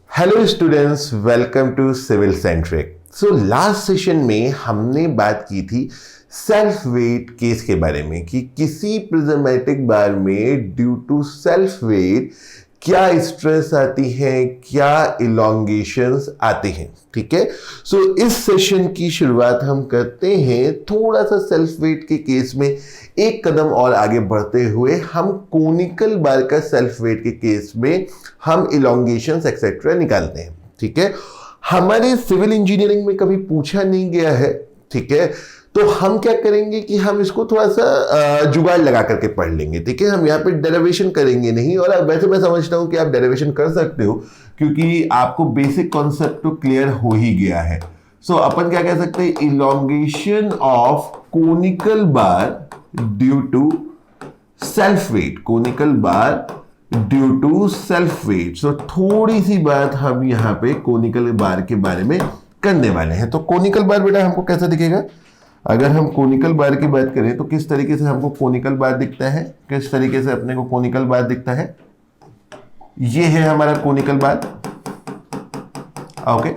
Hello students, welcome to civil centric. So last session में हमने बात की थी सेल्फ वेट केस के बारे में कि किसी प्रिज्मेटिक बार में ड्यू टू सेल्फ वेट क्या स्ट्रेस आती है, क्या इलोंगेशंस आती हैं। ठीक है, सो इस सेशन की शुरुआत हम करते हैं थोड़ा सा सेल्फ वेट के केस में एक कदम और आगे बढ़ते हुए हम कोनिकल बार का सेल्फ वेट के केस में हम इलोंगेशंस एक्सेट्रा निकालते हैं। ठीक है, हमारे सिविल इंजीनियरिंग में कभी पूछा नहीं गया है। ठीक है, तो हम क्या करेंगे कि हम इसको थोड़ा सा जुगाड़ लगा करके पढ़ लेंगे। ठीक है, हम यहाँ पे डेरिवेशन करेंगे नहीं, और वैसे मैं समझता हूँ कि आप डेरिवेशन कर सकते हो क्योंकि आपको बेसिक कॉन्सेप्ट तो क्लियर हो ही गया है। सो अपन क्या कह सकते हैं, elongation of conical bar due to self weight, conical bar due to self weight. So थोड़ी सी बात हम यहाँ पे कोनिकल बार के बारे में करने वाले हैं। तो कोनिकल बार बेटा हमको कैसा दिखेगा, अगर हम कोनिकल बार की बात करें तो किस तरीके से हमको कोनिकल बार दिखता है, किस तरीके से अपने को कोनिकल बार दिखता है। ये है हमारा कोनिकल बार। ओके,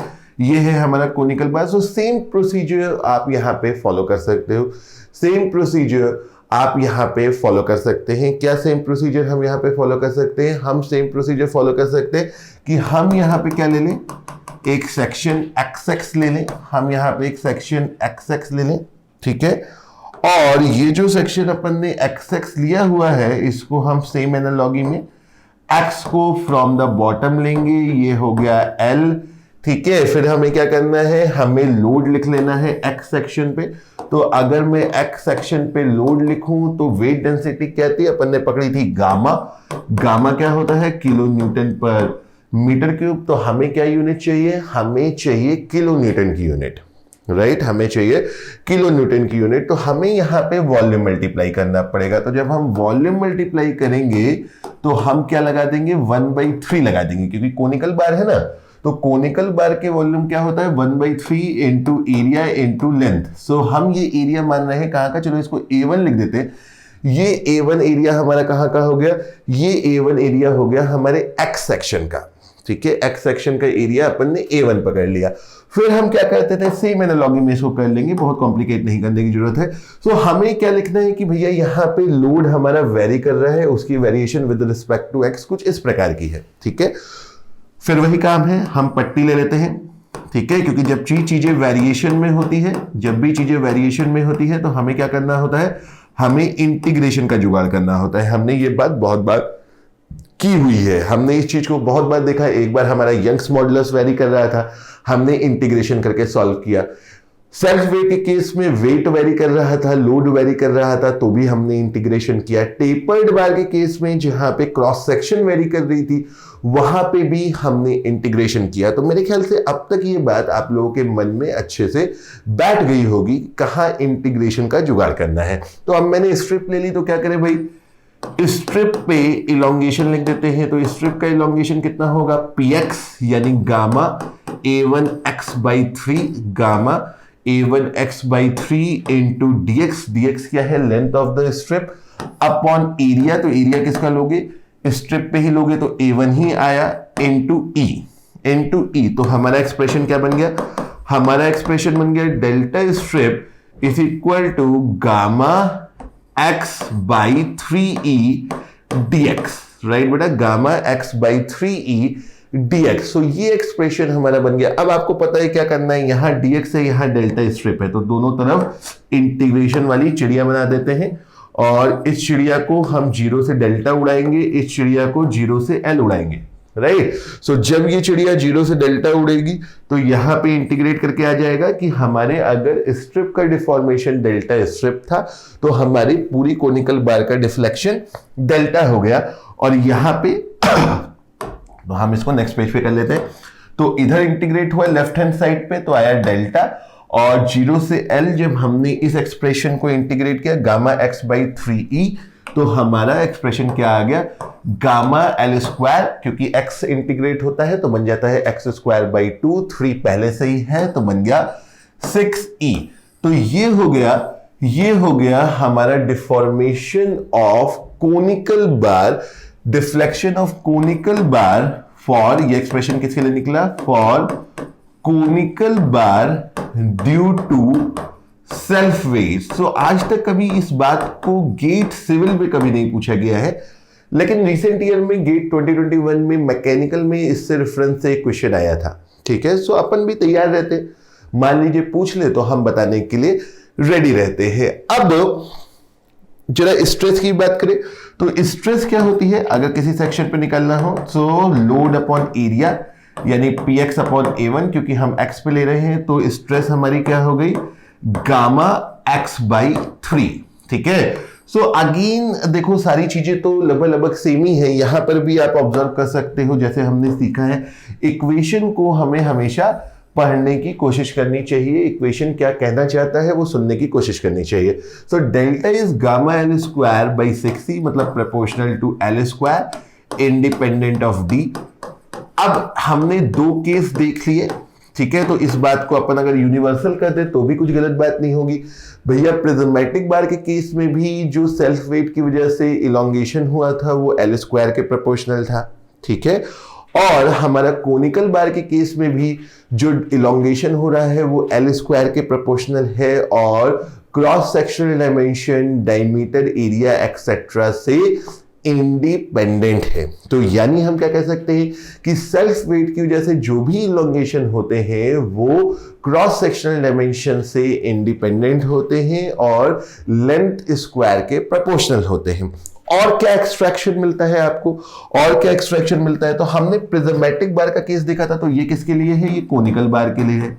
ये है हमारा कोनिकल बार। सो सेम प्रोसीजर आप यहाँ पे फॉलो कर सकते हो, सेम प्रोसीजर आप यहाँ पे फॉलो कर सकते हैं। क्या सेम प्रोसीजर हम यहाँ पे फॉलो कर सकते हैं, हम सेम प्रोसीजर फॉलो कर सकते हैं कि हम यहाँ पे क्या ले लें, एक सेक्शन एक्स ले लें। हम यहाँ पे एक सेक्शन एक्स ले लें। ठीक है, और ये जो सेक्शन अपन ने एक्स लिया हुआ है इसको हम सेम एनालॉजी में एक्स को फ्रॉम द बॉटम लेंगे, ये हो गया एल। ठीक है, फिर हमें क्या करना है, हमें लोड लिख लेना है एक्स सेक्शन पे। तो अगर मैं एक्स सेक्शन पे लोड लिखूं तो वेट डेंसिटी क्या थी, अपन ने पकड़ी थी गामा। गामा क्या होता है, किलो न्यूटन पर मीटर क्यूब। तो हमें क्या यूनिट चाहिए, हमें चाहिए किलो न्यूटन की यूनिट। राइट, हमें चाहिए किलो न्यूटन की यूनिट। तो हमें यहाँ पे वॉल्यूम मल्टीप्लाई करना पड़ेगा। तो जब हम वॉल्यूम मल्टीप्लाई करेंगे तो हम क्या लगा देंगे, 1/3 लगा देंगे, क्योंकि कोनिकल बार है ना। तो कोनिकल बार के वॉल्यूम क्या होता है, 1/3 इंटू एरिया इंटू लेंथ। सो हम ये एरिया मान रहे हैं कहाँ का, चलो इसको A1 लिख देते हैं। ये A1 एरिया हमारा कहाँ का हो गया, ये A1 एरिया हो गया हमारे एक्स सेक्शन का। ठीक है, एक्स सेक्शन का एरिया अपन ने A1 पकड़ लिया। फिर हम क्या करते थे, सेम एनालॉजी में इसको कर लेंगे, बहुत कॉम्प्लिकेट नहीं करने की जरूरत है। सो हमें क्या लिखना है कि भैया यहाँ पे लोड हमारा वेरी कर रहा है, उसकी variation with respect to x कुछ इस प्रकार की है। ठीक है, फिर वही काम है, हम पट्टी ले लेते हैं। ठीक है, क्योंकि जब चीजें वेरिएशन में होती है, जब भी चीजें वेरिएशन में होती है तो हमें क्या करना होता है, हमें इंटीग्रेशन का जुगाड़ करना होता है। हमने ये बात बहुत बार की हुई है, हमने इस चीज को बहुत बार देखा है। एक बार हमारा यंग्स मॉडुलस वेरी कर रहा था, हमने इंटीग्रेशन करके सॉल्व किया। सेल्फ वेट के केस में वेट वेरी कर रहा था, लोड वेरी कर रहा था, तो भी हमने इंटीग्रेशन किया। टेपर्ड बार के केस में जहां पे क्रॉस सेक्शन वेरी कर रही थी वहां पे भी हमने इंटीग्रेशन किया। तो मेरे ख्याल से अब तक ये बात आप लोगों के मन में अच्छे से बैठ गई होगी, कहां इंटीग्रेशन का जुगाड़ करना है। तो अब मैंने स्ट्रिप ले ली, तो क्या करें भाई, स्ट्रिप पे इलोंगेशन लिख देते हैं। तो स्ट्रिप का इलोंगेशन कितना होगा, px यानी gamma A1x/3 gamma A1x/3 into dx। dx क्या है, length of the strip upon area. तो एरिया किसका लोगे, स्ट्रिप पे ही लोगे, तो A1 ही आया इंटू ई। तो हमारा एक्सप्रेशन क्या बन गया, हमारा एक्सप्रेशन बन गया delta strip is equal to gamma x/3e dx। Right बेटा, गामा x/3e dx। सो ये एक्सप्रेशन हमारा बन गया। अब आपको पता है क्या करना है, यहां dx है, यहां डेल्टा स्ट्रिप है, तो दोनों तरफ इंटीग्रेशन वाली चिड़िया बना देते हैं। और इस चिड़िया को हम 0 से डेल्टा उड़ाएंगे, इस चिड़िया को 0 से एल उड़ाएंगे। राइट, सो जब ये चिड़िया 0 से डेल्टा उड़ेगी तो यहां पे इंटीग्रेट करके आ जाएगा कि हमारे अगर स्ट्रिप का डिफॉर्मेशन डेल्टा स्ट्रिप था तो हमारी पूरी कोनिकल बार का डिफ्लेक्शन डेल्टा हो गया। और यहां पे तो हम इसको नेक्स्ट पेज पे कर लेते हैं। तो इधर इंटीग्रेट हुआ लेफ्ट हैंड साइड पे, तो आया डेल्टा, और 0 से एल जब हमने इस एक्सप्रेशन को इंटीग्रेट किया गामा x/3e, तो हमारा एक्सप्रेशन क्या आ गया, गामा एल स्क्वायर, क्योंकि x इंटीग्रेट होता है तो बन जाता है x²/2, 3 पहले से ही है तो बन गया 6e। तो ये हो गया हमारा deformation of conical bar, deflection of conical bar for, ये एक्सप्रेशन किसके लिए निकला, for conical bar due to self weight. So आज तक कभी इस बात को गेट सिविल में कभी नहीं पूछा गया है, लेकिन रिसेंट ईयर में गेट 2021 में मैकेनिकल में इससे रेफरेंस से एक क्वेश्चन आया था। ठीक है, सो अपन भी तैयार रहते, मान लीजिए पूछ ले तो हम बताने के लिए रेडी रहते हैं। अब जरा स्ट्रेस की बात करें तो स्ट्रेस क्या होती है, अगर किसी सेक्शन पे निकालना हो तो लोड अपॉन एरिया यानी px अपॉन a1, क्योंकि हम x पे ले रहे हैं तो स्ट्रेस हमारी क्या हो गई, गामा x बाई 3। ठीक है, सो अगेन देखो सारी चीजें तो लगभग सेम ही है। यहां पर भी आप ऑब्जर्व कर सकते हो, जैसे हमने सीखा है इक्वेशन को हमें हमेशा पढ़ने की कोशिश करनी चाहिए, इक्वेशन क्या कहना चाहता है वो सुनने की कोशिश करनी चाहिए। So delta is gamma L square by 6c, मतलब proportional to L square independent of D. अब हमने दो केस देख लिए, ठीक है, तो इस बात को अपन अगर यूनिवर्सल कर दे तो भी कुछ गलत बात नहीं होगी। भैया प्रिज्मेटिक बार के केस में भी जो सेल्फ वेट की वजह से इलोंगेशन हुआ था वो एल स्क्वायर के प्रोपोर्शनल था। ठीक है, और हमारा कोनिकल बार के केस में भी जो इलोंगेशन हो रहा है वो एल स्क्वायर के प्रोपोर्शनल है, और cross sectional dimension, diameter, area etcetera से इंडिपेंडेंट है। तो यानी हम क्या कह सकते हैं कि सेल्फ वेट की वजह से जो भी इलोंगेशन होते हैं वो क्रॉस सेक्शनल डायमेंशन से इंडिपेंडेंट होते हैं और लेंथ स्क्वायर के प्रोपोर्शनल होते हैं। और क्या एक्सट्रैक्शन मिलता है आपको, और क्या एक्सट्रैक्शन मिलता है, तो हमने प्रिज्मेटिक बार का केस देखा था, तो ये किसके लिए है, ये कोनिकल बार के लिए है।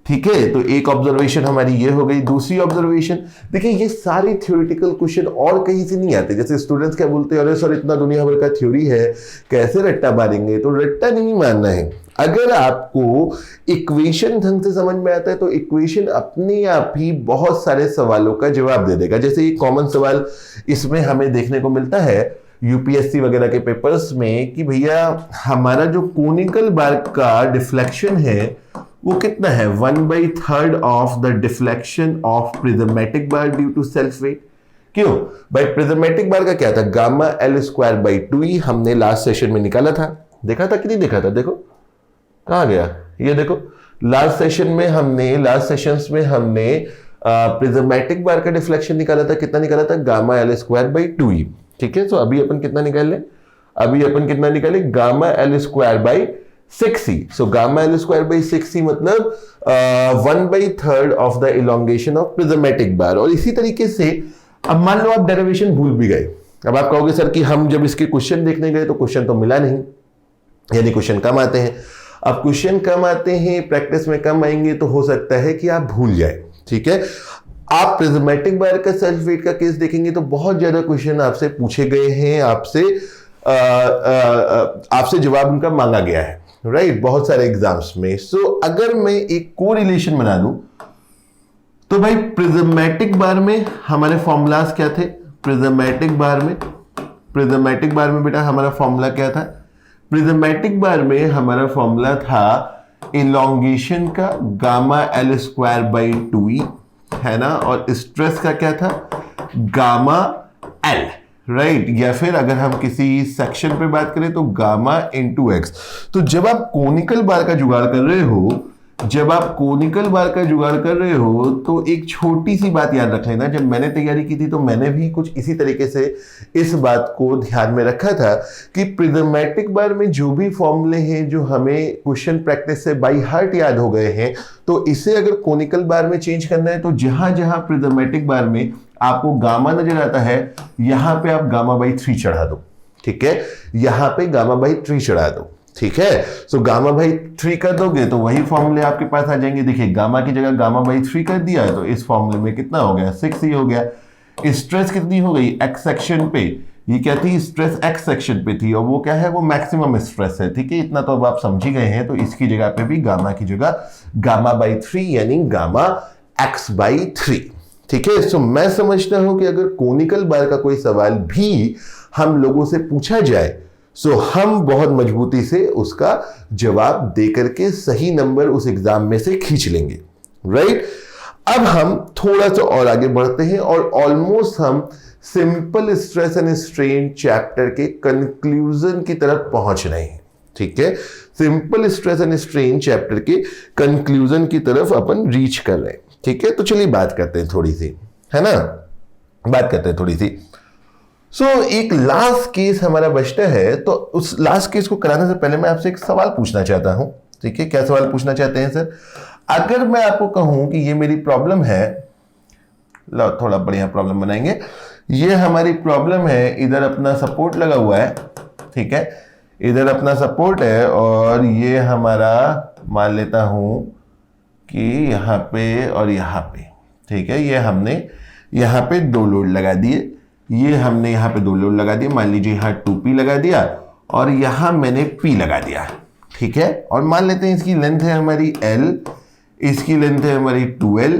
ठीक है, तो एक ऑब्जर्वेशन हमारी ये हो गई। दूसरी ऑब्जर्वेशन देखिए, ये सारे थ्योरेटिकल क्वेश्चन और कहीं से नहीं आते। जैसे स्टूडेंट्स क्या बोलते हैं, अरे सर इतना दुनिया भर का थ्योरी है कैसे रट्टा मारेंगे, तो रट्टा नहीं मारना है। अगर आपको इक्वेशन ढंग से समझ में आता है तो इक्वेशन अपने आप ही बहुत सारे सवालों का जवाब दे देगा। जैसे एक कॉमन सवाल इसमें हमें देखने को मिलता है यूपीएससी वगैरह के पेपर्स में कि भैया हमारा जो कोनिकल बार का डिफ्लेक्शन है वो कितना है, 1/3 of the deflection of prismatic bar due to self weight. क्यों भाई, प्रिज्मेटिक बार का क्या था, gamma L square by 2e हमने लास्ट सेशन में निकाला था। देखा था कि नहीं देखा था, देखो कहां गया, ये देखो लास्ट सेशंस में हमने प्रिज्मेटिक बार का डिफ्लेक्शन निकाला था। कितना निकाला था, gamma L square by 2e। ठीक है, तो अभी अपन कितना निकाले, gamma L square by 6c। So gamma L square by 6c मतलब 1/3 of the elongation of prismatic bar. और इसी तरीके से अब मान लो आप डेरिवेशन भूल भी गए, अब आप कहोगे सर कि हम जब इसके क्वेश्चन देखने गए तो क्वेश्चन तो मिला नहीं, यानी क्वेश्चन कम आते हैं। अब क्वेश्चन कम आते हैं, प्रैक्टिस में कम आएंगे, तो हो सकता है कि आप भूल जाए। ठीक है, आप प्रिज्मेटिक बार का सेल्फ वेट का केस देखेंगे तो बहुत ज्यादा क्वेश्चन आपसे पूछे गए हैं, आपसे जवाब उनका मांगा गया है, राइट, बहुत सारे एग्जाम्स में। सो अगर मैं एक कोरिलेशन बना दूं तो भाई प्रिज्मेटिक बार में हमारे फॉर्मूलाज क्या थे, प्रिज्मेटिक बार में बेटा हमारा फॉर्मूला क्या था, प्रिज्मेटिक बार में हमारा फॉर्मूला था इलोंगेशन का gamma L square by 2e, है ना, और स्ट्रेस का क्या था, गामा एल, राइट, या फिर अगर हम किसी सेक्शन पे बात करें तो गामा इंटू एक्स। तो जब आप कोनिकल बार का जुगाड़ कर रहे हो तो एक छोटी सी बात याद रख लेना, जब मैंने तैयारी की थी तो मैंने भी कुछ इसी तरीके से इस बात को ध्यान में रखा था कि प्रिज्मेटिक बार में जो भी फॉर्मूले हैं जो हमें क्वेश्चन प्रैक्टिस से बाय हार्ट याद हो गए हैं, तो इसे अगर कोनिकल बार में चेंज करना है तो जहां जहां प्रिज्मेटिक बार में आपको गामा नजर आता है यहां पे आप गामा बाई 3 चढ़ा दो। ठीक है, यहां पे गामा बाई 3 चढ़ा दो। ठीक है, सो गामा बाई 3 कर दोगे तो वही फॉर्मूले आपके पास आ जाएंगे। देखिए गामा की जगह गामा बाई 3 कर दिया तो इस फॉर्मूले में कितना हो गया, 6 ही हो गया। स्ट्रेस कितनी हो गई, एक्स सेक्शन पे, ये क्या थी, स्ट्रेस एक्स सेक्शन पे थी, और वो क्या है, वो मैक्सिमम स्ट्रेस है। ठीक है, इतना तो अब आप समझ ही गए हैं। तो इसकी जगह पे भी गामा की जगह गामा बाई 3 यानी गामा एक्स बाई 3। ठीक है, सो मैं समझता हूं कि अगर कोनिकल बार का कोई सवाल भी हम लोगों से पूछा जाए सो हम बहुत मजबूती से उसका जवाब देकर के सही नंबर उस एग्जाम में से खींच लेंगे, राइट। अब हम थोड़ा सा और आगे बढ़ते हैं और ऑलमोस्ट हम simple stress and strain chapter के कंक्लूजन की तरफ पहुंच रहे हैं। ठीक है, simple stress and strain chapter के कंक्लूजन की तरफ अपन रीच कर रहे हैं। ठीक है, तो चलिए बात करते हैं थोड़ी सी, है ना, बात करते हैं थोड़ी सी। एक लास्ट केस हमारा बचता है, तो उस लास्ट केस को कराने से पहले मैं आपसे एक सवाल पूछना चाहता हूं। ठीक है, क्या सवाल पूछना चाहते हैं सर? अगर मैं आपको कहूं कि ये मेरी प्रॉब्लम है, लो थोड़ा बढ़िया प्रॉब्लम बनाएंगे, ये हमारी प्रॉब्लम है, इधर अपना सपोर्ट लगा हुआ है, ठीक है, इधर अपना सपोर्ट है, और ये हमारा मान लेता हूं कि यहाँ पे और यहाँ पे, ठीक है, ये हमने यहाँ पे 2 लोड लगा दिए, ये हमने यहाँ पे 2 लोड लगा दिए, मान लीजिए यहाँ 2p लगा दिया और यहाँ मैंने p लगा दिया, ठीक है, और मान लेते हैं इसकी लेंथ है हमारी l, इसकी लेंथ है हमारी 2l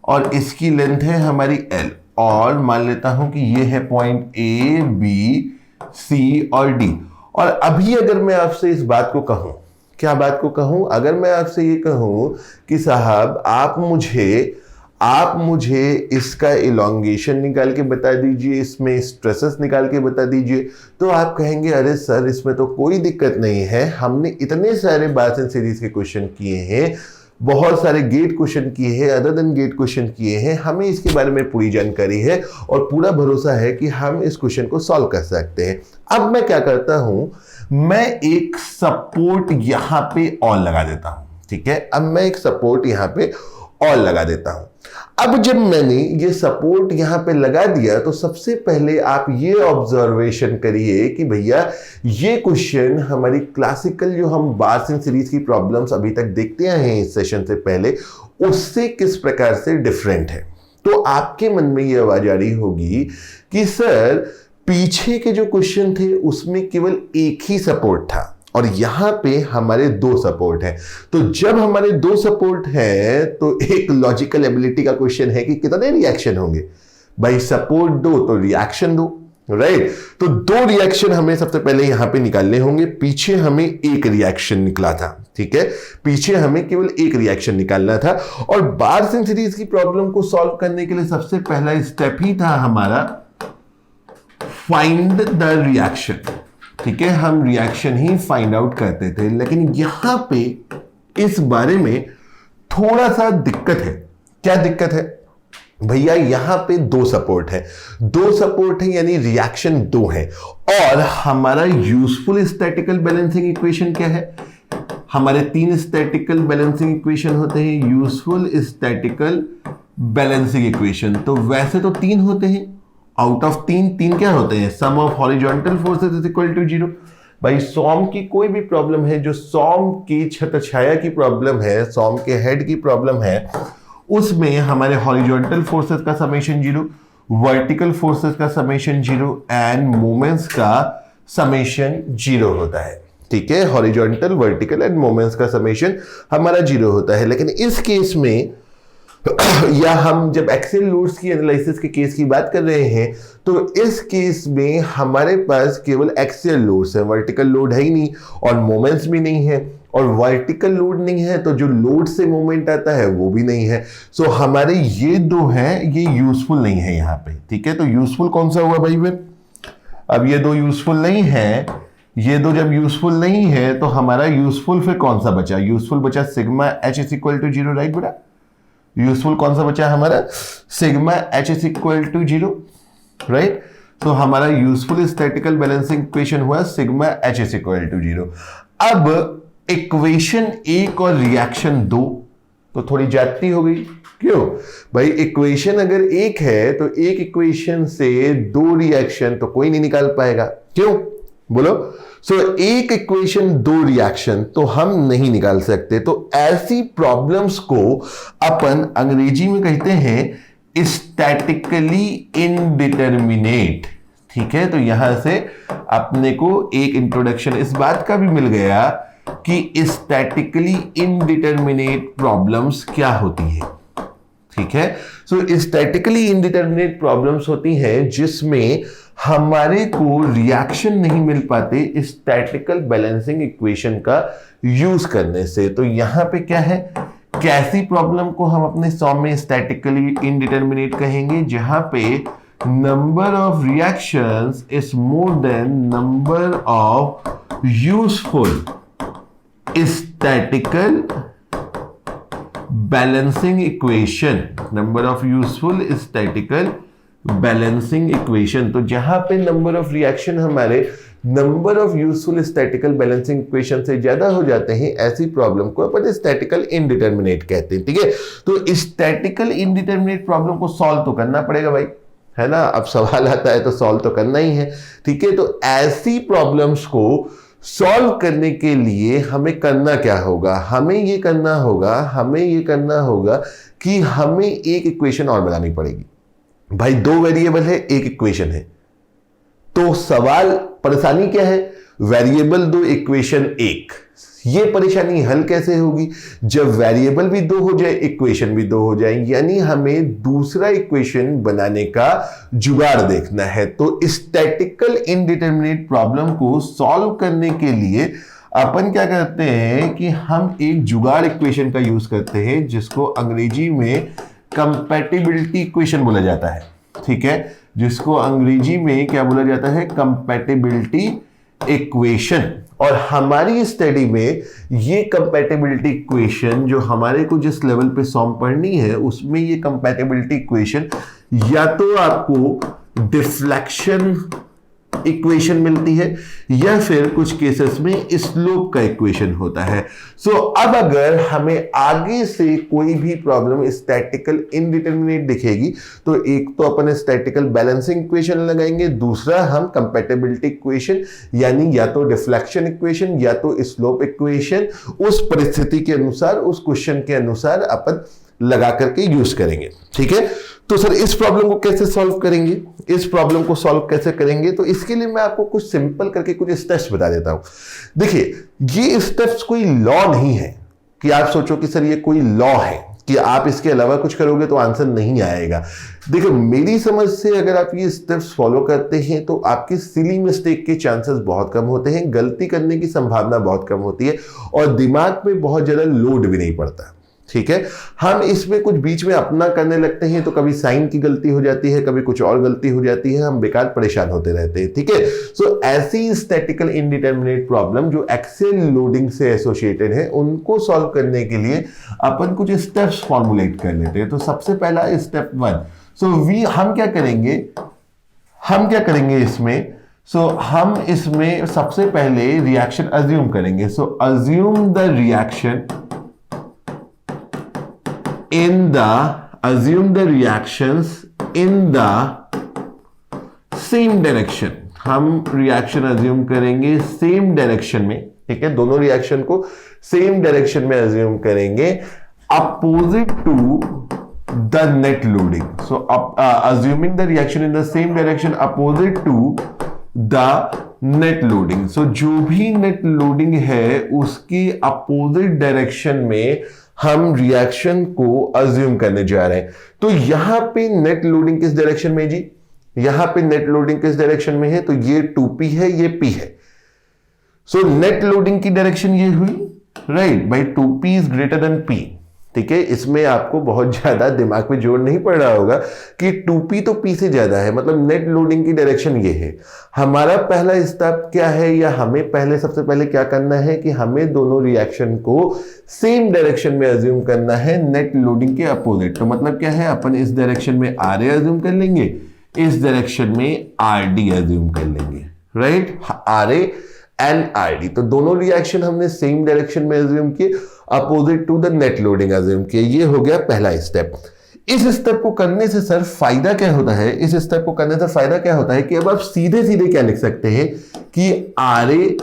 और इसकी लेंथ है हमारी l, और मान लेता हूं कि ये है पॉइंट A, B, C और D। और अभी अगर मैं आपसे इस बात को कहूं, क्या बात को कहूं, अगर मैं आपसे ये कहूं कि साहब आप मुझे इसका इलॉन्गेशन निकाल के बता दीजिए, इसमें स्ट्रेसेस निकाल के बता दीजिए, तो आप कहेंगे अरे सर इसमें तो कोई दिक्कत नहीं है, हमने इतने सारे बार्सन सीरीज के क्वेश्चन किए हैं, बहुत सारे गेट क्वेश्चन किए हैं, अदर देन गेट क्वेश्चन किए हैं, हमें इसके बारे में पूरी जानकारी है और पूरा भरोसा है कि हम इस क्वेश्चन को सॉल्व कर सकते हैं। अब मैं क्या करता हूं, मैं एक सपोर्ट यहां पे और लगा देता हूं, ठीक है, अब मैं एक सपोर्ट यहां पे और लगा देता हूं। अब जब मैंने ये सपोर्ट यहां पे लगा दिया, तो सबसे पहले आप ये ऑब्जर्वेशन करिए कि भैया ये क्वेश्चन हमारी क्लासिकल जो हम बार्सन सीरीज की प्रॉब्लम्स अभी तक देखते आए हैं इस सेशन से पहले, उससे किस प्रकार से डिफरेंट है। तो आपके मन में ये आवाज आ रही होगी कि सर पीछे के जो क्वेश्चन थे उसमें केवल एक ही सपोर्ट था और यहां पे हमारे 2 सपोर्ट हैं। तो जब हमारे 2 सपोर्ट हैं तो एक लॉजिकल एबिलिटी का क्वेश्चन है कि कितने रिएक्शन होंगे। भाई सपोर्ट 2 तो रिएक्शन 2, राइट। तो 2 रिएक्शन हमें सबसे पहले यहां पे निकालने होंगे। पीछे हमें एक रिएक्शन निकला था, ठीक है, पीछे हमें केवल एक रिएक्शन निकालना था। और बार्सन सीरीज की प्रॉब्लम को सॉल्व करने के लिए सबसे पहला स्टेप ही था हमारा फाइंड द रिएक्शन, ठीक है, हम रिएक्शन ही फाइंड आउट करते थे। लेकिन यहां पे इस बारे में थोड़ा सा दिक्कत है। क्या दिक्कत है भैया? यहां पे 2 सपोर्ट है, 2 सपोर्ट है यानी रिएक्शन 2 है। और हमारा यूजफुल स्टैटिकल बैलेंसिंग इक्वेशन क्या है? हमारे 3 स्टैटिकल बैलेंसिंग इक्वेशन होते हैं, यूजफुल स्टैटिकल बैलेंसिंग इक्वेशन। तो वैसे तो 3 होते हैं, आउट ऑफ 3 क्या होते हैं? Sum of horizontal forces is equal to 0। भाई सॉम की कोई भी प्रॉब्लम है, जो सॉम की छत्र छाया की प्रॉब्लम है, सॉम के हेड की प्रॉब्लम है, उसमें हमारे हॉरिजॉन्टल फोर्सेस का समेशन 0, वर्टिकल फोर्सेस का समेशन 0 एंड मोमेंट्स का समेशन 0 होता है, ठीक है। हॉरिजॉन्टल, वर्टिकल एंड मोमेंट्स का समेशन हमारा 0 होता है। लेकिन इस केस में या हम जब एक्सियल लोड्स की एनालिसिस के केस की बात कर रहे हैं, तो इस केस में हमारे पास केवल एक्सियल लोड्स है, वर्टिकल लोड है ही नहीं और मोमेंट्स भी नहीं है। और वर्टिकल लोड नहीं है तो जो लोड से मोमेंट आता है वो भी नहीं है। सो हमारे ये 2 हैं, ये यूजफुल नहीं है यहाँ पे, ठीक है। तो यूजफुल कौन सा हुआ भाई? अब ये 2 यूजफुल नहीं है, ये 2 जब यूजफुल नहीं है तो हमारा यूजफुल फिर कौन सा बचा? यूजफुल बचा sigma H is equal to 0, right बेटा? यूजफुल कौन सा बचा हमारा? Sigma H is equal to 0, right. तो हमारा यूजफुल स्टैटिकल बैलेंसिंग इक्वेशन हुआ sigma H is equal to 0। अब इक्वेशन 1 और रिएक्शन 2 तो थोड़ी जाती हो गई। क्यों भाई? इक्वेशन अगर 1 है तो एक इक्वेशन से 2 रिएक्शन तो कोई नहीं निकाल पाएगा। क्यों बोलो? एक इक्वेशन 2 रिएक्शन तो हम नहीं निकाल सकते। तो ऐसी प्रॉब्लम्स को अपन अंग्रेजी में कहते हैं स्टैटिकली इनडिटरमिनेट, ठीक है। तो यहां से अपने को एक इंट्रोडक्शन इस बात का भी मिल गया कि स्टैटिकली इनडिटरमिनेट प्रॉब्लम्स क्या होती है, ठीक है। स्टैटिकली इनडिटरमिनेट प्रॉब्लम्स होती हैं जिसमें हमारे को रिएक्शन नहीं मिल पाते स्टैटिकल बैलेंसिंग इक्वेशन का यूज करने से। तो यहां पे क्या है, कैसी प्रॉब्लम को हम अपने सॉम में स्टैटिकली इनडिटरमिनेट कहेंगे? जहां पे number of reactions is more than number of useful statical balancing equation, number of useful statical balancing equation. तो जहां पे नंबर ऑफ रिएक्शन हमारे number of useful statical balancing equation से ज्यादा हो जाते हैं, ऐसी प्रॉब्लम को अपन स्टैटिकल इनडिटर्मिनेट कहते हैं। ठीक है, तो स्टैटिकल इनडिटर्मिनेट प्रॉब्लम को सॉल्व तो करना पड़ेगा भाई, है ना। अब सवाल आता है तो सॉल्व तो करना ही है। ठीक है, तो ऐसी प्रॉब्लम्स को सॉल्व करने के लिए हमें करना क्या होगा, हमें ये करना होगा कि हमें एक इक्वेशन और बनानी पड़ेगी। भाई दो वेरिएबल है, एक इक्वेशन है, तो सवाल परेशानी क्या है, वेरिएबल दो इक्वेशन एक। ये परेशानी हल कैसे होगी, जब वेरिएबल भी दो हो जाए, इक्वेशन भी दो हो जाए, यानी हमें दूसरा इक्वेशन बनाने का जुगाड़ देखना है। तो स्टैटिकल इनडिटरमिनेट प्रॉब्लम को सॉल्व करने के लिए अपन क्या करते हैं कि हम एक जुगाड़ इक्वेशन का यूज करते हैं, जिसको अंग्रेजी में कंपैटिबिलिटी इक्वेशन बोला जाता है। ठीक है, जिसको अंग्रेजी में क्या बोला जाता है, कंपैटिबिलिटी इक्वेशन। और हमारी स्टडी में ये कंपैटिबिलिटी इक्वेशन जो हमारे को जिस लेवल पे सॉल्व पढ़नी है, उसमें ये कंपैटिबिलिटी इक्वेशन या तो आपको डिफ्लेक्शन इक्वेशन मिलती है या फिर कुछ केसेस में स्लोप का इक्वेशन होता है। सो अब अगर हमें आगे से कोई भी प्रॉब्लम स्टैटिकल इनडिटरमिनेट दिखेगी, तो एक तो अपन स्टैटिकल बैलेंसिंग इक्वेशन लगाएंगे, दूसरा हम कंपैटिबिलिटी इक्वेशन यानी या तो डिफ्लेक्शन इक्वेशन या तो स्लोप इक्वेशन उस परिस्थिति के अनुसार, उस क्वेश्चन के अनुसार अपन लगा करके यूज करेंगे। ठीक है, तो सर इस प्रॉब्लम को कैसे सॉल्व करेंगे, इस प्रॉब्लम को सॉल्व कैसे करेंगे, तो इसके लिए मैं आपको कुछ सिंपल करके कुछ स्टेप्स बता देता हूं। देखिए, ये स्टेप्स कोई लॉ नहीं है कि आप सोचो कि सर ये कोई लॉ है कि आप इसके अलावा कुछ करोगे तो आंसर नहीं आएगा। देखो, मेरी समझ से अगर आप ये स्टेप्स फॉलो करते हैं तो आपकी सिली मिस्टेक के चांसेस बहुत कम होते हैं, गलती करने की संभावना बहुत कम होती है और दिमाग पे बहुत ज्यादा लोड भी नहीं पड़ता। ठीक है, हम इसमें कुछ बीच में अपना करने लगते हैं तो कभी साइन की गलती हो जाती है, कभी कुछ और गलती हो जाती है, हम बेकार परेशान होते रहते हैं। ठीक है, सो ऐसी स्टैटिकल इनडिटरमिनेट प्रॉब्लम जो एक्सियल लोडिंग से एसोसिएटेड है, उनको सॉल्व करने के लिए अपन कुछ स्टेप्स फॉर्मुलेट कर लेते हैं। तो सबसे पहला स्टेप 1, सो हम क्या करेंगे इसमें, हम इसमें सबसे पहले रिएक्शन अज्यूम करेंगे। Assume the reaction assume the reactions in the same direction। हम रिएक्शन अज्यूम करेंगे सेम डायरेक्शन में। ठीक है, दोनों रिएक्शन को सेम डायरेक्शन में अज्यूम करेंगे opposite to the net loading. So assuming the reaction in the same direction opposite to the net loading. So जो भी नेट लोडिंग है उसकी अपोजिट डायरेक्शन में हम रिएक्शन को अज्यूम करने जा रहे हैं। तो यहां पे नेट लोडिंग किस डायरेक्शन में जी, यहां पे नेट लोडिंग किस डायरेक्शन में है, तो ये 2p है, ये p है। सो नेट लोडिंग की डायरेक्शन ये हुई, राइट भाई, 2p is greater than p। ठीक है, इसमें आपको बहुत ज्यादा दिमाग में जोर नहीं पड़ रहा होगा कि 2p तो p से ज्यादा है, मतलब नेट लोडिंग की डायरेक्शन ये है। हमारा पहला स्टेप क्या है, या हमें सबसे पहले क्या करना है कि हमें दोनों रिएक्शन को सेम डायरेक्शन में अज्यूम करना है, नेट लोडिंग के अपोजिट। तो मतलब क्या है, अपन इस डायरेक्शन में RA अज्यूम कर लेंगे, इस डायरेक्शन में RD अज्यूम कर लेंगे, राइट, RA एंड RD। तो दोनों रिएक्शन हमने सेम डायरेक्शन में अज्यूम किए, opposite to the net loading assume किए। ये हो गया पहला स्टेप। इस स्टेप को करने से सर फायदा क्या होता है, इस स्टेप को करने से फायदा क्या होता है कि अब आप सीधे सीधे क्या लिख सकते हैं कि RA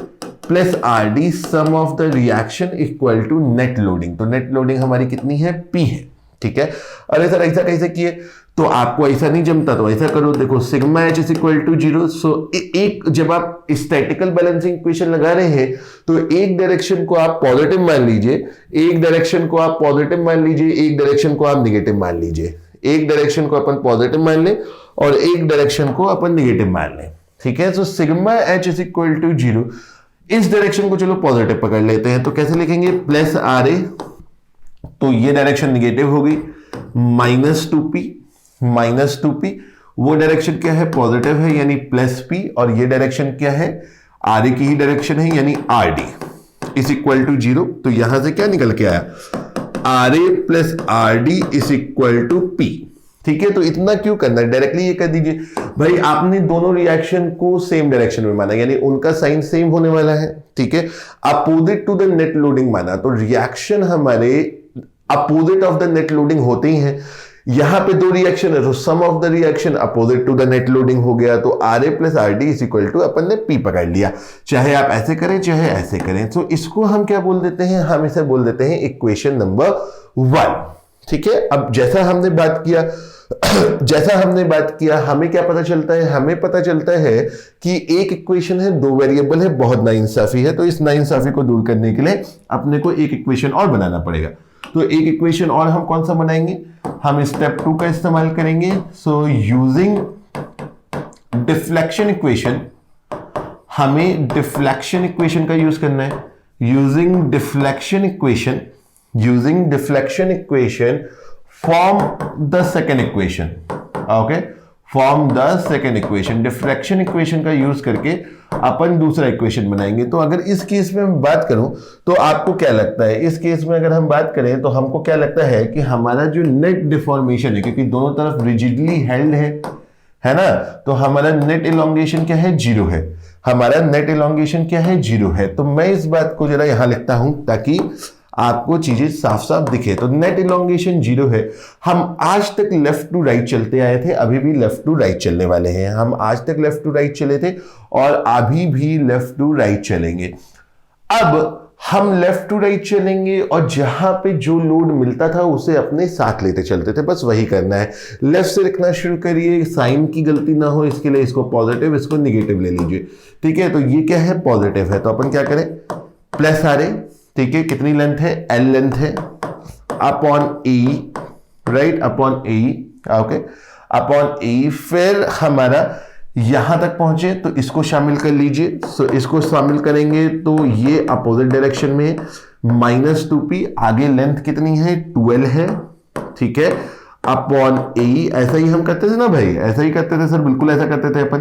plus RD sum of the reaction equal to net loading. तो नेट लोडिंग हमारी कितनी है, P है। ठीक है, अरे सर ऐसा कैसे किए, तो आपको ऐसा नहीं जमता तो ऐसा करो, देखो sigma H is equal to 0। So एक जब आप स्टैटिकल बैलेंसिंग इक्वेशन लगा रहे हैं तो एक डायरेक्शन को आप पॉजिटिव मान लीजिए, एक डायरेक्शन को आप पॉजिटिव मान लीजिए, एक डायरेक्शन को आप निगेटिव मान लीजिए। एक डायरेक्शन को अपन पॉजिटिव मान लें और एक डायरेक्शन को अपन निगेटिव मान लें। ठीक है, so sigma H is equal to 0। इस डायरेक्शन को चलो पॉजिटिव पकड़ लेते हैं, तो कैसे लिखेंगे, प्लस RA, तो ये डायरेक्शन निगेटिव हो गई, माइनस 2p, वो डायरेक्शन क्या है, पॉजिटिव है यानी प्लस p, और ये डायरेक्शन क्या है, RA की ही डायरेक्शन है यानी RD। इज इक्वल टू 0, तो यहां से क्या निकल के आया, R A plus R D is equal to P. ठीक है, तो इतना क्यों करना है, डायरेक्टली ये कर दीजिए भाई। आपने दोनों रिएक्शन को सेम डायरेक्शन में माना, यानी उनका साइन सेम होने वाला है। ठीक है, opposite to the net loading माना, तो रिएक्शन हमारे opposite of the net loading होते ही हैं। यहां पे दो रिएक्शन है, तो sum of the reaction opposite to the net loading हो गया, तो R A plus R D is equal to अपन ने पी पकड़ लिया। चाहे आप ऐसे करें चाहे ऐसे करें, तो इसको हम क्या बोल देते हैं, हम इसे बोल देते हैं इक्वेशन नंबर 1। ठीक है, अब जैसा हमने बात किया हमें क्या पता चलता है, हमें पता चलता है कि एक इक्वेशन है, दो वेरिएबल है, बहुत नाइंसाफी है। तो इस नाइंसाफी को दूर करने के लिए अपने को एक इक्वेशन और बनाना पड़ेगा। तो एक इक्वेशन और हम कौन सा बनाएंगे, हम स्टेप 2 का इस्तेमाल करेंगे। सो यूजिंग डिफ्लेक्शन इक्वेशन, हमें डिफ्लेक्शन इक्वेशन का यूज करना है। Using deflection equation form the second equation. Okay, form the second equation, deflection equation का यूज करके अपन दूसरा इक्वेशन बनाएंगे। तो अगर इस केस में मैं बात करूं तो आपको क्या लगता है, इस केस में अगर हम बात करें तो हमको क्या लगता है कि हमारा जो नेट डिफॉर्मेशन है, क्योंकि दोनों तरफ रिजिडली हेल्ड है ना, तो हमारा नेट इलोंगेशन क्या है, 0 है। हमारा नेट इलोंगेशन क्या है, 0 है। तो मैं इस बात को जरा यहां लिखता हूं ताकि आपको चीजें साफ साफ दिखे। तो नेट इलोंगेशन 0 है। हम आज तक लेफ्ट टू राइट चलते आए थे, अभी भी लेफ्ट टू राइट चलने वाले हैं। हम आज तक लेफ्ट टू राइट चले थे और अभी भी लेफ्ट टू राइट चलेंगे। अब हम लेफ्ट टू राइट चलेंगे और जहां पे जो लोड मिलता था उसे अपने साथ लेते चलते थे, बस वही करना है। लेफ्ट से लिखना शुरू करिए, साइन की गलती ना हो, इसके लिए इसको पॉजिटिव इसको निगेटिव ले लीजिए। ठीक है, तो ये क्या है, पॉजिटिव है, तो अपन क्या करें, प्लस आ रहे। ठीक है, कितनी लेंथ है, एल लेंथ है, अपॉन ई, राइट, अपॉन ई। ओके, अपॉन ई। फिर हमारा यहां तक पहुंचे तो इसको शामिल कर लीजिए। सो इसको शामिल करेंगे तो ये अपोजिट डायरेक्शन में -2p, आगे लेंथ कितनी है, 12 है। ठीक है, अपॉन ए, ऐसा ही हम करते थे ना भाई, ऐसा ही करते थे सर, बिल्कुल ऐसा करते थे अपन।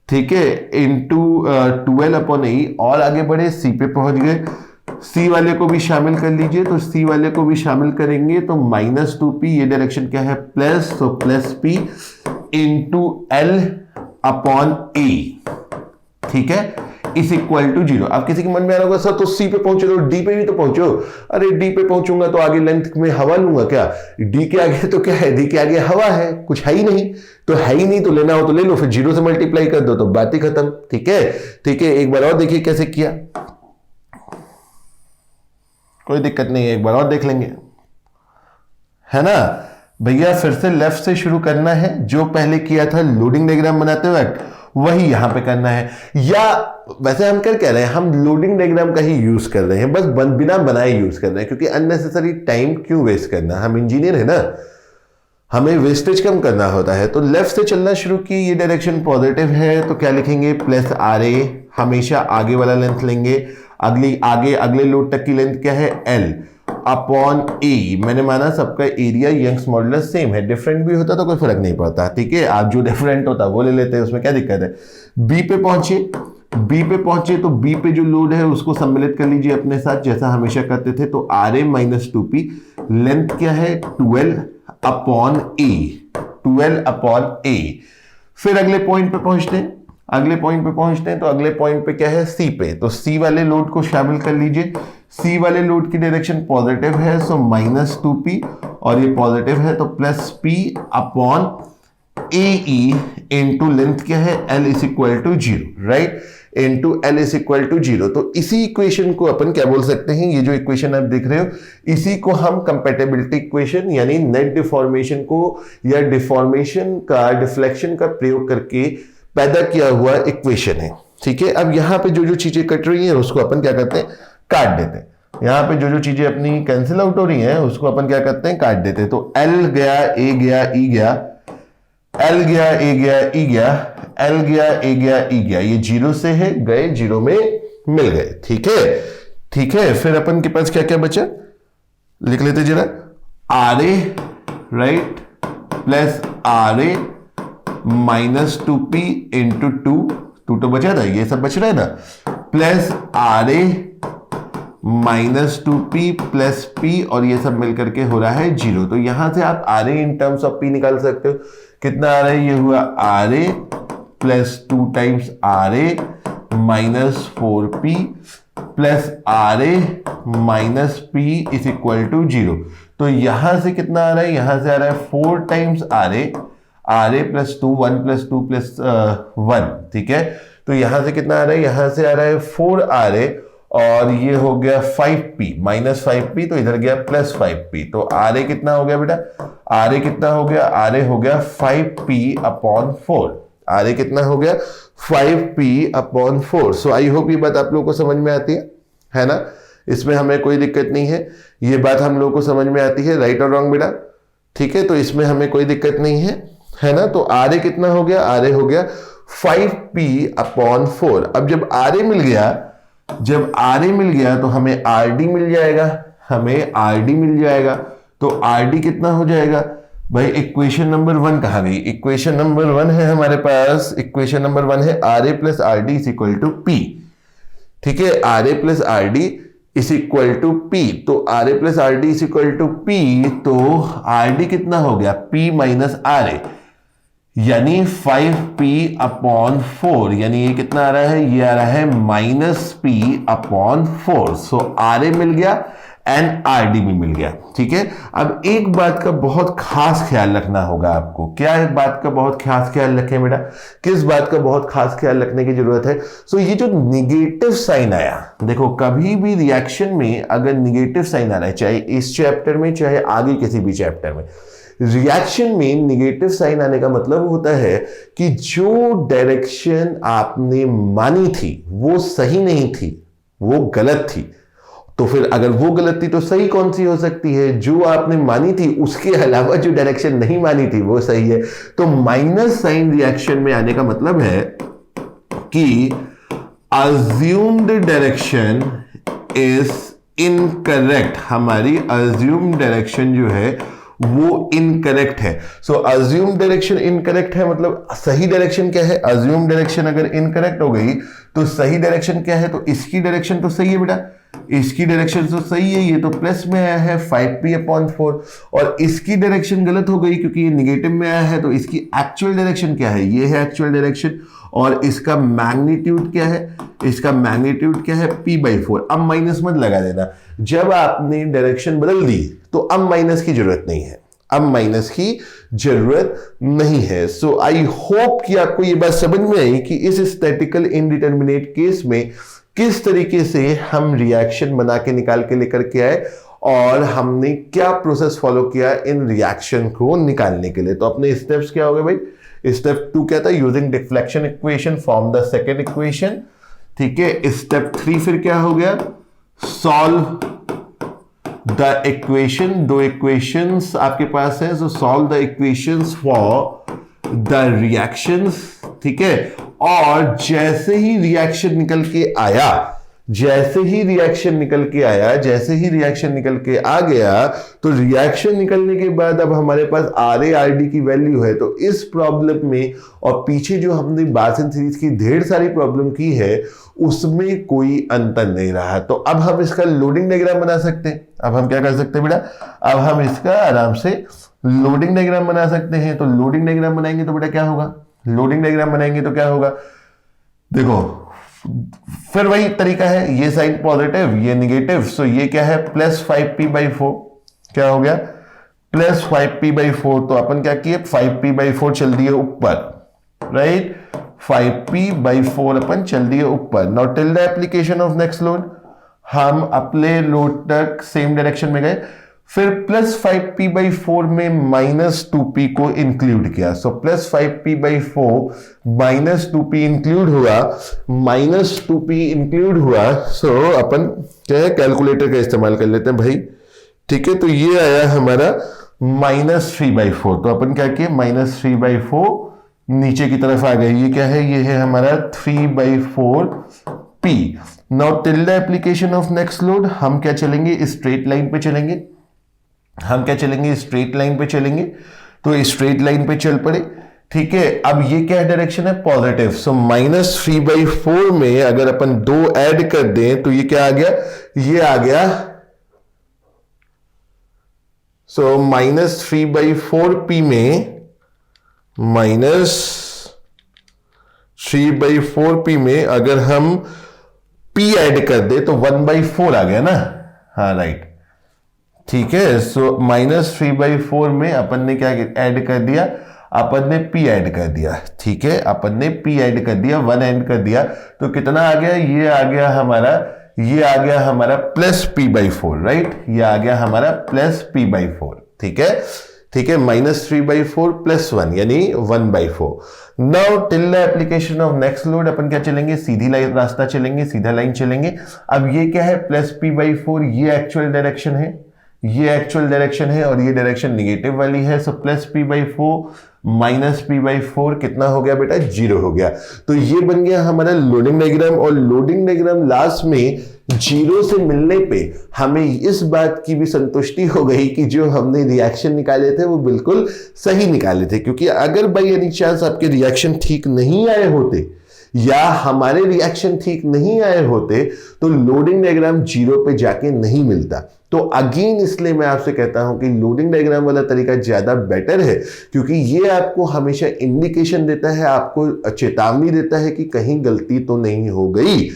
ठीक है, इंटू 12 अपॉन ए, और आगे बढ़े सी पे पहुंच गए। सी वाले को भी शामिल कर लीजिए, तो सी वाले को भी शामिल करेंगे तो -2p, ये डायरेक्शन क्या है, प्लस, तो plus p into L upon A. ठीक है, इस इक्वल टू 0। अब किसी के मन में आ रहा होगा, सर तो सी पे पहुंचे तो डी पे भी तो पहुंचो। अरे डी पे पहुंचूंगा तो आगे लेंथ में हवा लूंगा क्या, डी के आगे तो क्या है, डी के आगे हवा है, कुछ है ही नहीं। तो है ही नहीं तो लेना हो तो ले लो, फिर 0 से मल्टीप्लाई कर दो तो बात ही खत्म। ठीक है, ठीक है, एक बार और देखिए कैसे किया, कोई दिक्कत नहीं है, एक बार और देख लेंगे, है ना भैया। फिर से लेफ्ट से शुरू करना है, जो पहले किया था लोडिंग डायग्राम बनाते वक्त वही यहां पे करना है। या वैसे हम क्या कह रहे हैं, हम लोडिंग डायग्राम का ही यूज कर रहे हैं, बस बिना बनाए यूज कर रहे हैं, क्योंकि अननेसेसरी टाइम क्यों वेस्ट करना, हम इंजीनियर है ना, हमें वेस्टेज कम करना होता है। तो लेफ्ट से चलना शुरू की, ये डायरेक्शन पॉजिटिव है तो क्या लिखेंगे, प्लस आर ए, हमेशा आगे वाला लेंथ लेंगे। अगले लोड तक की लेंथ क्या है, एल अपॉन ए। मैंने माना सबका एरिया यंग्स मॉडुलस सेम है, डिफरेंट भी होता तो कोई फर्क नहीं पड़ता। ठीक है, आप जो डिफरेंट होता वो ले लेते हैं, उसमें क्या दिक्कत है। बी पे पहुंचे तो बी पे जो लोड है उसको सम्मिलित कर लीजिए अपने साथ, जैसा हमेशा करते थे। तो आर ए -2p, लेंथ क्या है, 12 अपॉन ए। फिर अगले पॉइंट पे पहुंचते हैं, तो अगले पॉइंट पे क्या है, सी पे। तो सी वाले लोड को शामिल कर लीजिए। सी वाले लोड की डायरेक्शन पॉजिटिव है, सो -2p, और ये पॉजिटिव है तो plus p upon a into length क्या है, l is equal to 0, right, into l is equal to 0। तो इसी इक्वेशन को अपन क्या बोल सकते हैं, ये जो इक्वेशन आप देख रहे हो इसी को हम कंपैटिबिलिटी इक्वेशन, यानी नेट डिफॉर्मेशन को या डिफ्लेक्शन का प्रयोग करके पैदा किया हुआ इक्वेशन है। ठीक है, अब यहां पे जो चीजें कट रही हैं उसको अपन क्या करते हैं, काट देते हैं। यहां पे जो चीजें अपनी कैंसिल आउट हो रही हैं उसको अपन क्या करते हैं, काट देते हैं। तो L गया, A गया, E गया, L गया, A गया, E गया, L गया, A गया, E गया, ये 0 से है, गए 0 में मिल गए। ठीक है, फिर अपन के पास क्या क्या बचा, लिख लेते जरा, RA, right, plus RA -2p into 2 तो बचा था, ये सब बच रहा है ना, plus RA -2p plus p और ये सब मिलकर के हो रहा है 0। तो यहां से आप RA in terms of p निकाल सकते हो। कितना आ रहा है? ये हुआ RA plus 2 times RA -4p plus RA minus p is equal to 0। तो यहां से कितना आ रहा है? यहां से आ रहा है 4 times RA plus 2 1 plus 2 plus 1। ठीक है, तो यहां से कितना आ रहा है? यहां से आ रहा है 4RA और ये हो गया 5p -5p, तो इधर गया प्लस 5p। तो RA कितना हो गया बेटा? RA कितना हो गया? RA हो गया 5p अपॉन 4। RA कितना हो गया? 5p upon 4। So I hope ये बात आप लोगों को समझ में आती है ना? इसमें हमें कोई दिक्कत नहीं है, ये बात हम लोगों को समझ में आती है, राइट और रॉन्ग बेटा? ठीक है, तो इसमें हमें कोई दिक्कत नहीं है ना? तो RA कितना हो गया? RA हो गया 5p अपॉन 4। अब जब RA मिल गया तो हमें RD मिल जाएगा। तो RD कितना हो जाएगा भाई? इक्वेशन नंबर 1 कहां गई? इक्वेशन नंबर 1 है हमारे पास, इक्वेशन नंबर 1 है RA plus RD is equal to P। ठीक है, RA plus RD is equal to P। तो RA plus RD is equal to P, तो RD कितना हो गया? P माइनस RA, यानी 5p अपॉन 4, यानी ये कितना आ रहा है? ये आ रहा है -p अपॉन 4। सो RA मिल गया एंड RD भी मिल गया। ठीक है, अब एक बात का बहुत खास ख्याल रखना होगा आपको। क्या एक बात का बहुत खास ख्याल रखें बेटा? किस बात का बहुत खास ख्याल रखने की जरूरत है? सो ये जो निगेटिव साइन आया, देखो कभी भी रिएक्शन में अगर निगेटिव साइन आ रहा है, चाहे इस चैप्टर में चाहे आगे किसी भी चैप्टर में, रिएक्शन में निगेटिव साइन आने का मतलब होता है कि जो डायरेक्शन आपने मानी थी वो सही नहीं थी, वो गलत थी। तो फिर अगर वो गलत थी तो सही कौन सी हो सकती है? जो आपने मानी थी उसके अलावा जो डायरेक्शन नहीं मानी थी वो सही है। तो माइनस साइन रिएक्शन में आने का मतलब है कि अज्यूम्ड डायरेक्शन इज इनकरेक्ट। हमारी अज्यूम्ड डायरेक्शन जो है वो इनकरेक्ट है। सो अज्यूम डायरेक्शन इनकरेक्ट है, मतलब सही डायरेक्शन क्या है? अज्यूम डायरेक्शन अगर इनकरेक्ट हो गई तो सही डायरेक्शन क्या है? तो इसकी डायरेक्शन तो सही है बेटा, इसकी डायरेक्शन तो सही है, ये तो प्लस में आया है 5p अपॉन 4। और इसकी डायरेक्शन गलत हो गई क्योंकि ये निगेटिव में आया है, तो इसकी एक्चुअल डायरेक्शन क्या है? ये है एक्चुअल डायरेक्शन। और इसका मैग्नीट्यूड क्या है? इसका मैग्नीट्यूड क्या है? p/4। अब माइनस मत लगा देना, जब आपने डायरेक्शन बदल दी तो अब माइनस की जरूरत नहीं है, अब माइनस की जरूरत नहीं है। सो आई होप कि आपको ये बात समझ में आई कि इस स्टैटिकल इनडिटरमिनेट केस में किस तरीके से हम रिएक्शन बना के निकाल के लेकर के आए और हमने क्या प्रोसेस फॉलो किया इन रिएक्शन को निकालने के लिए। तो अपने स्टेप्स क्या हो गए भाई? स्टेप 2 क्या था? Using deflection equation form the second equation. ठीक है, स्टेप 3 फिर क्या हो गया? Solve the equation. 2 इक्वेशंस आपके पास है, सो solve the equations for the reactions. ठीक है, और जैसे ही रिएक्शन निकल के आया, जैसे ही रिएक्शन निकल के आ गया, तो रिएक्शन निकलने के बाद अब हमारे पास RA RD की वैल्यू है। तो इस प्रॉब्लम में और पीछे जो हमने बार्सन सीरीज की ढेर सारी प्रॉब्लम की है उसमें कोई अंतर नहीं रहा। तो अब हम इसका लोडिंग डायग्राम बना सकते हैं। अब हम क्या कर सकते हैं बेटा? अब हम इसका आराम से लोडिंग डायग्राम बना सकते हैं। तो लोडिंग डायग्राम बनाएंगे तो बेटा क्या होगा? लोडिंग डायग्राम बनाएंगे तो क्या होगा? देखो फिर वही तरीका है, ये साइन पॉजिटिव ये नेगेटिव। सो ये क्या है? Plus 5p/4। क्या हो गया? Plus 5p/4। तो अपन क्या किए? 5p/4 चल दिए ऊपर, राइट? 5p/4 अपन चल दिए ऊपर। Now till the application of next load, हम अपने लोड तक सेम डायरेक्शन में गए, फिर प्लस 5p/4 में -2p को इंक्लूड किया। So plus 5p/4 -2p include हुआ, -2p इंक्लूड हुआ। सो अपन क्या है? कैलकुलेटर का इस्तेमाल कर लेते हैं भाई। ठीक है, तो ये आया हमारा -3/4। तो अपन क्या किए? -3/4 नीचे की तरफ आ गए। ये क्या है? ये है हमारा 3/4p। Now till the application of next load हम क्या चलेंगे? स्ट्रेट लाइन पे चलेंगे। हम क्या चलेंगे? स्ट्रेट लाइन पे चलेंगे। तो स्ट्रेट लाइन पे चल पड़े। ठीक है, अब ये क्या डायरेक्शन है, पॉजिटिव। सो -3/4 में अगर अपन 2 ऐड कर दें तो ये क्या आ गया, ये आ गया। सो -3/4p में -3/4p में अगर हम p ऐड कर दे तो 1/4 आ गया ना। हाँ राइट, ठीक है। सो -3/4 में अपन ने क्या ऐड कर दिया, अपन ने p ऐड कर दिया। ठीक है, अपन ने p ऐड कर दिया, 1 ऐड कर दिया तो कितना आ गया, ये आ गया हमारा +p/4, राइट। ये आ गया हमारा +p/4। ठीक है, ठीक है, -3/4 + 1 यानी 1/4। Now till the application of next load अपन क्या चलेंगे, सीधी लाइन रास्ता चलेंगे, सीधा लाइन चलेंगे। अब ये क्या है, +p/4, ये एक्चुअल डायरेक्शन है, ये एक्चुअल डायरेक्शन है और ये डायरेक्शन निगेटिव वाली है। सो +p/4 -p/4 कितना हो गया बेटा, 0 हो गया। तो ये बन गया हमारा लोडिंग डायग्राम। और लोडिंग डायग्राम लास्ट में 0 से मिलने पे हमें इस बात की भी संतुष्टि हो गई कि जो हमने रिएक्शन निकाले थे वो बिल्कुल सही निकाले थे। क्योंकि अगर बाई एनी चांस आपके रिएक्शन ठीक नहीं आए होते या हमारे रिएक्शन ठीक नहीं आए होते तो लोडिंग डायग्राम 0 पे जाके नहीं मिलता। तो अगेन इसलिए मैं आपसे कहता हूं कि लोडिंग डायग्राम वाला तरीका ज्यादा बेटर है, क्योंकि ये आपको हमेशा इंडिकेशन देता है, आपको चेतावनी देता है कि कहीं गलती तो नहीं हो गई।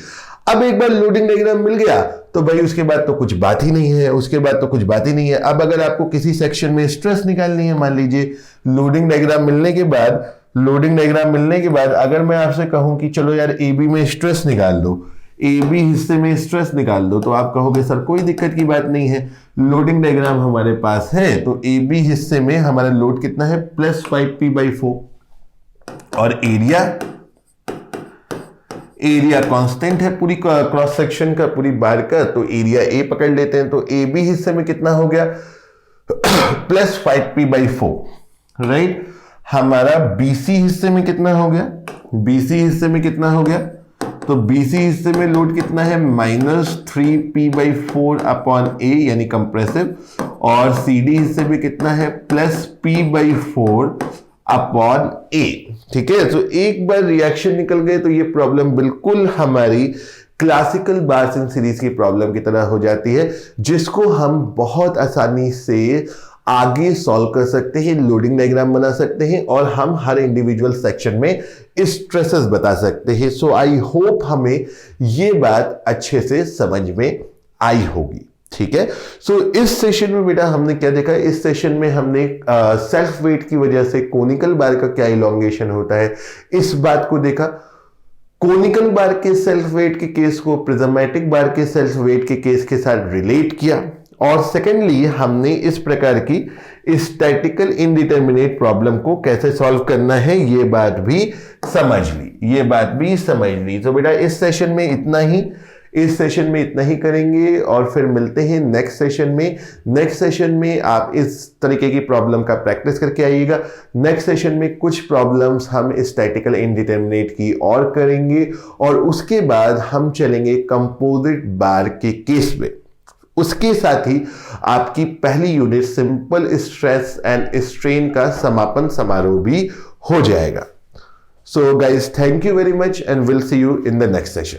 अब एक बार लोडिंग डायग्राम मिल गया तो भाई उसके बाद तो कुछ बात ही नहीं है, उसके बाद तो कुछ बात ही नहीं है। अब अगर आपको किसी सेक्शन में स्ट्रेस निकालनी है, मान लीजिए लोडिंग डायग्राम मिलने के बाद अगर मैं आपसे कहूं कि चलो यार AB में स्ट्रेस निकाल दो, AB हिस्से में स्ट्रेस निकाल दो, तो आप कहोगे सर कोई दिक्कत की बात नहीं है, लोडिंग डायग्राम हमारे पास है। तो AB हिस्से में हमारा लोड कितना है, +5p/4 और एरिया कांस्टेंट है पूरी क्रॉस सेक्शन का, पूरी बार का। तो एरिया A पकड़ लेते हैं। तो AB हिस्से में कितना हो गया, +5p/4, राइट। हमारा BC हिस्से में कितना हो गया, BC हिस्से में कितना हो गया, तो BC हिस्से में लोड कितना है, -3p/4/A यानी कंप्रेसिव। और CD हिस्से में कितना है, +p/4/A। ठीक है, तो एक बार रिएक्शन निकल गए तो ये प्रॉब्लम बिल्कुल हमारी क्लासिकल बार्स एंड सीरीज की प्रॉब्लम की तरह हो जाती है, जिसको हम बहुत आसानी से आगे सॉल्व कर सकते हैं, लोडिंग डायग्राम बना सकते हैं और हम हर इंडिविजुअल सेक्शन में स्ट्रेसेस बता सकते हैं। सो आई होप हमें ये बात अच्छे से समझ में आई होगी। ठीक है, सो इस सेशन में बेटा हमने क्या देखा, इस सेशन में हमने सेल्फ वेट की वजह से कोनिकल बार का क्या इलोंगेशन होता है इस बात को देखा। कोनिकल बार के सेल्फ वेट के केस को प्रिज्मेटिक बार के सेल्फ वेट के केस के साथ रिलेट किया। और सेकेंडली हमने इस प्रकार की स्टैटिकल इनडिटर्मिनेट प्रॉब्लम को कैसे सॉल्व करना है ये बात भी समझ ली। तो बेटा इस सेशन में इतना ही करेंगे और फिर मिलते हैं नेक्स्ट सेशन में। नेक्स्ट सेशन में आप इस तरीके की प्रॉब्लम का प्रैक्टिस करके आइएगा। नेक्स्ट सेशन में कुछ प्रॉब्लम्स हम स्टैटिकल इनडिटर्मिनेट की और करेंगे और उसके बाद हम चलेंगे कंपोजिट बार के केस में। उसके साथ ही आपकी पहली unit simple stress and strain का समापन समारोह भी हो जाएगा। So guys, thank you very much and will see you in the next session.